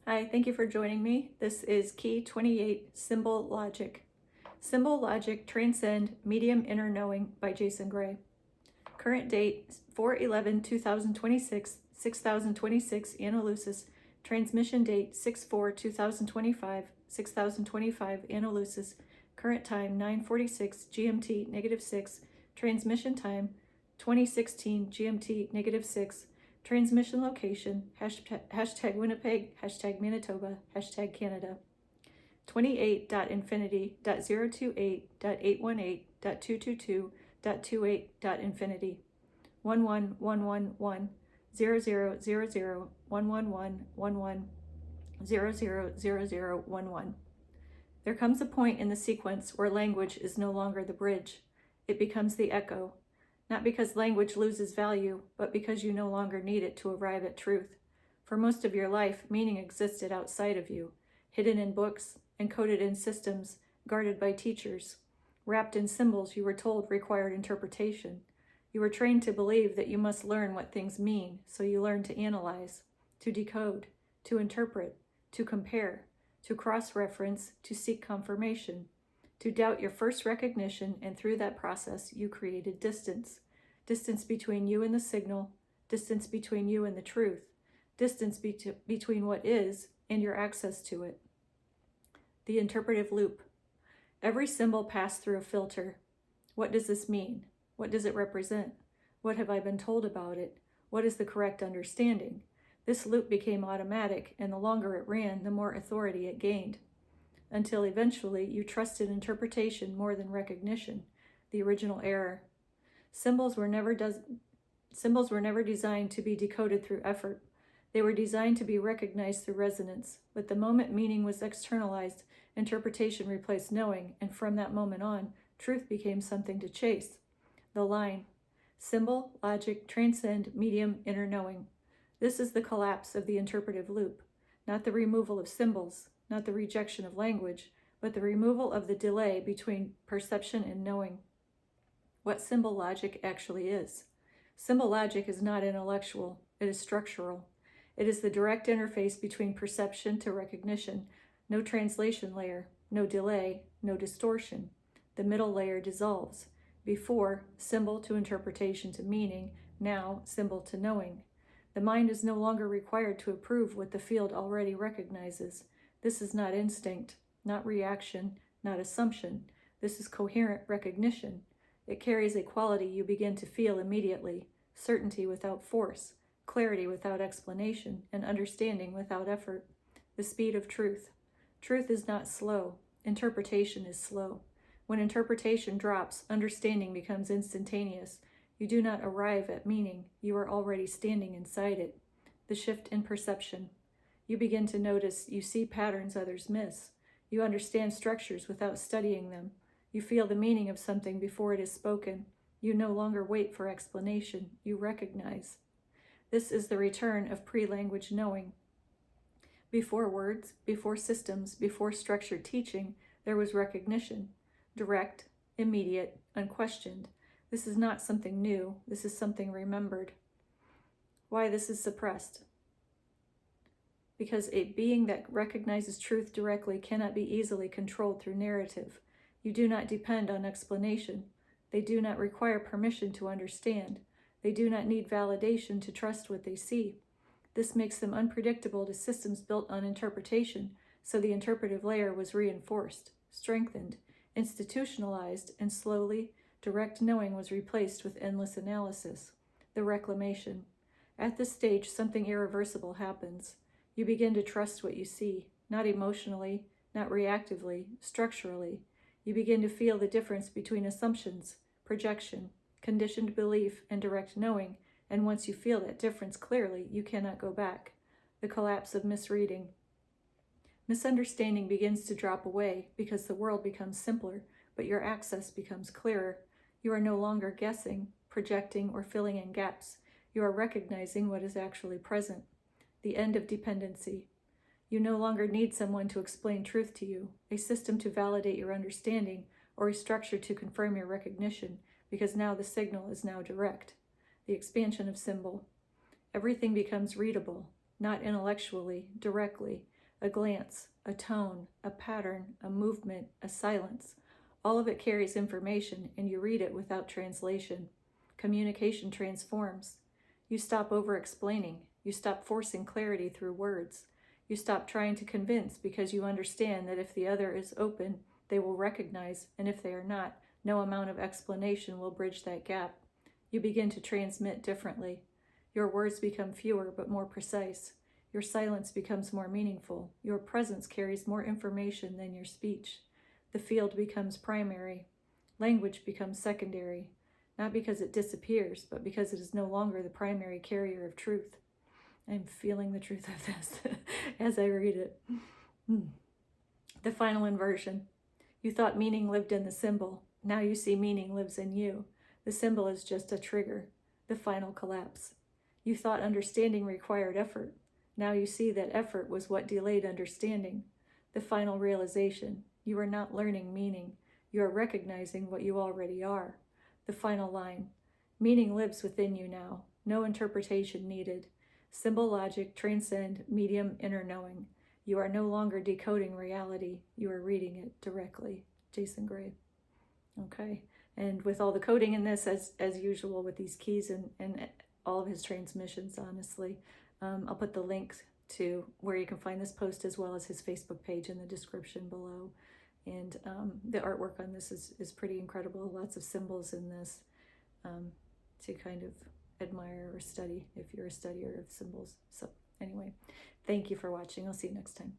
Hi, thank you for joining me. This is Key 28, Symbol Logic. Symbol Logic Transcend Medium Inner Knowing by Jason Gray. Current date 4/11/2026, 6026 Analusis. Transmission date 6/4/2025, 6025 Analusis. Current time 9:46 GMT -6. Transmission time 2016 GMT -6. Transmission location, hashtag Winnipeg, hashtag Manitoba, hashtag Canada. 28.infinity.028.818.222.28.infinity. 11111000001111000011. There comes a point in the sequence where language is no longer the bridge. It becomes the echo. Not because language loses value, but because you no longer need it to arrive at truth. For most of your life, meaning existed outside of you, hidden in books, encoded in systems, guarded by teachers, wrapped in symbols you were told required interpretation. You were trained to believe that you must learn what things mean, so you learned to analyze, to decode, to interpret, to compare, to cross-reference, to seek confirmation, to doubt your first recognition, and through that process you created distance. Distance between you and the signal, distance between you and the truth, distance between what is and your access to it. The interpretive loop. Every symbol passed through a filter. What does this mean? What does it represent? What have I been told about it? What is the correct understanding? This loop became automatic, and the longer it ran, the more authority it gained, until eventually you trusted interpretation more than recognition, the original error. Symbols were never designed to be decoded through effort. They were designed to be recognized through resonance, but the moment meaning was externalized, interpretation replaced knowing, and from that moment on, truth became something to chase. The line, symbol, logic, transcend, medium, inner knowing. This is the collapse of the interpretive loop, not the removal of symbols, not the rejection of language, but the removal of the delay between perception and knowing. What symbol logic actually is. Symbol logic is not intellectual, it is structural. It is the direct interface between perception to recognition, no translation layer, no delay, no distortion. The middle layer dissolves. Before, symbol to interpretation to meaning, now, symbol to knowing. The mind is no longer required to approve what the field already recognizes. This is not instinct, not reaction, not assumption. This is coherent recognition. It carries a quality you begin to feel immediately, certainty without force, clarity without explanation, and understanding without effort. The speed of truth. Truth is not slow. Interpretation is slow. When interpretation drops, understanding becomes instantaneous. You do not arrive at meaning. You are already standing inside it. The shift in perception. You begin to notice you see patterns others miss. You understand structures without studying them. You feel the meaning of something before it is spoken. You no longer wait for explanation. You recognize. This is the return of pre-language knowing. Before words, before systems, before structured teaching, there was recognition. Direct, immediate, unquestioned. This is not something new. This is something remembered. Why this is suppressed? Because a being that recognizes truth directly cannot be easily controlled through narrative. You do not depend on explanation. They do not require permission to understand. They do not need validation to trust what they see. This makes them unpredictable to systems built on interpretation, so the interpretive layer was reinforced, strengthened, institutionalized, and slowly, direct knowing was replaced with endless analysis, the reclamation. At this stage, something irreversible happens. You begin to trust what you see, not emotionally, not reactively, structurally. You begin to feel the difference between assumptions, projection, conditioned belief, and direct knowing, and once you feel that difference clearly, you cannot go back. The collapse of misreading. Misunderstanding begins to drop away because the world becomes simpler, but your access becomes clearer. You are no longer guessing, projecting, or filling in gaps. You are recognizing what is actually present. The end of dependency. You no longer need someone to explain truth to you, a system to validate your understanding, or a structure to confirm your recognition, because now the signal is now direct. The expansion of symbol. Everything becomes readable, not intellectually, directly. A glance, a tone, a pattern, a movement, a silence. All of it carries information, and you read it without translation. Communication transforms. You stop over-explaining. You stop forcing clarity through words. You stop trying to convince because you understand that if the other is open, they will recognize, and if they are not, no amount of explanation will bridge that gap. You begin to transmit differently. Your words become fewer but more precise. Your silence becomes more meaningful. Your presence carries more information than your speech. The field becomes primary. Language becomes secondary, not because it disappears, but because it is no longer the primary carrier of truth. I'm feeling the truth of this as I read it. The final inversion. You thought meaning lived in the symbol. Now you see meaning lives in you. The symbol is just a trigger. The final collapse. You thought understanding required effort. Now you see that effort was what delayed understanding. The final realization. You are not learning meaning. You are recognizing what you already are. The final line. Meaning lives within you now. No interpretation needed. Symbol logic transcend medium inner knowing. You are no longer decoding reality. You are reading it directly. Jason Gray. Okay. And with all the coding in this, as usual with these keys and all of his transmissions, honestly, I'll put the links to where you can find this post as well as his Facebook page in the description below. And the artwork on this is pretty incredible. Lots of symbols in this to kind of admire or study if you're a studier of symbols. So anyway, thank you for watching. I'll see you next time.